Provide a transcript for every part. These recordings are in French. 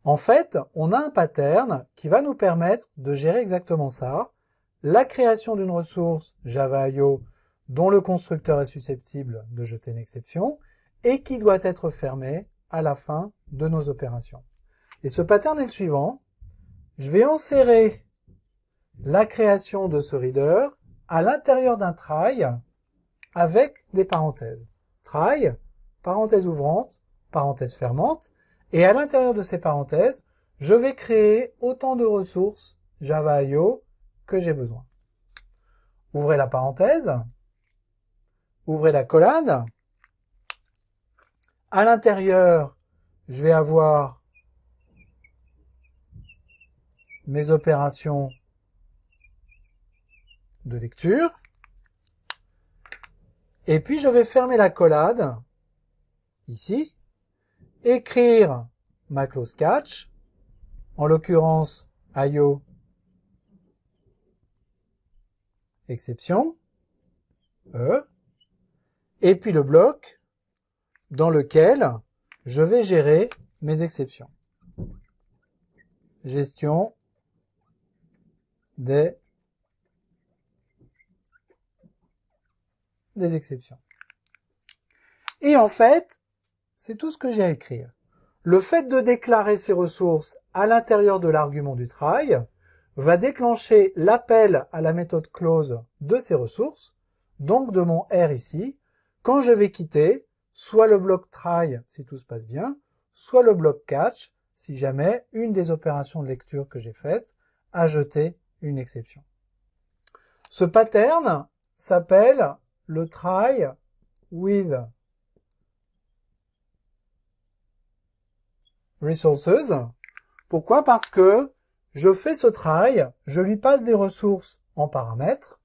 En fait, on a un pattern qui va nous permettre de gérer exactement ça, la création d'une ressource Java.io dont le constructeur est susceptible de jeter une exception et qui doit être fermée à la fin de nos opérations. Et ce pattern est le suivant. Je vais insérer la création de ce reader à l'intérieur d'un try avec des parenthèses. Try, parenthèse ouvrante, parenthèse fermante, et à l'intérieur de ces parenthèses, je vais créer autant de ressources Java.io que j'ai besoin. Ouvrez la parenthèse, ouvrez la collade. À l'intérieur, je vais avoir mes opérations de lecture. Et puis, je vais fermer la collade, ici, écrire ma clause catch, en l'occurrence IO exception, et puis le bloc dans lequel je vais gérer mes exceptions. Gestion des exceptions. Et en fait, c'est tout ce que j'ai à écrire. Le fait de déclarer ces ressources à l'intérieur de l'argument du try va déclencher l'appel à la méthode close de ces ressources, donc de mon R ici, quand je vais quitter soit le bloc try si tout se passe bien, soit le bloc catch si jamais une des opérations de lecture que j'ai faites a jeté une exception. Ce pattern s'appelle le try with resources. Pourquoi? Parce que je fais ce try, je lui passe des ressources en paramètres,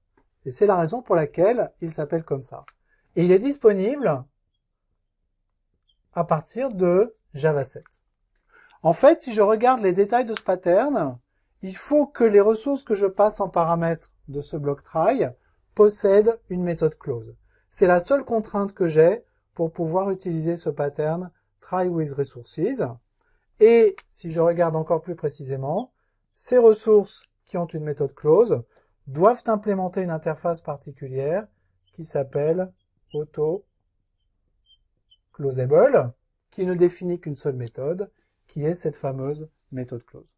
et c'est la raison pour laquelle il s'appelle comme ça. Et il est disponible à partir de Java 7. En fait, si je regarde les détails de ce pattern, il faut que les ressources que je passe en paramètres de ce bloc try possèdent une méthode close. C'est la seule contrainte que j'ai pour pouvoir utiliser ce pattern try with resources. Et si je regarde encore plus précisément, ces ressources qui ont une méthode close doivent implémenter une interface particulière qui s'appelle auto-closable, qui ne définit qu'une seule méthode, qui est cette fameuse méthode close.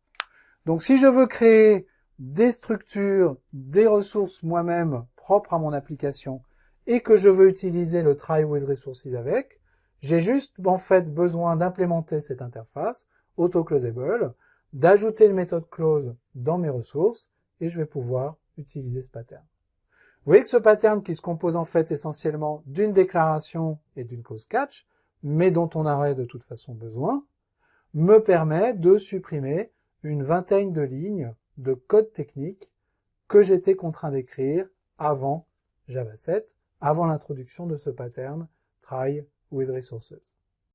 Donc si je veux créer des structures, des ressources moi-même propres à mon application, et que je veux utiliser le try with resources avec, j'ai juste en fait besoin d'implémenter cette interface auto-closable, d'ajouter une méthode close dans mes ressources, et je vais pouvoir utiliser ce pattern. Vous voyez que ce pattern qui se compose en fait essentiellement d'une déclaration et d'une clause catch, mais dont on aurait de toute façon besoin, me permet de supprimer une vingtaine de lignes de code technique que j'étais contraint d'écrire avant Java 7, avant l'introduction de ce pattern try with resources.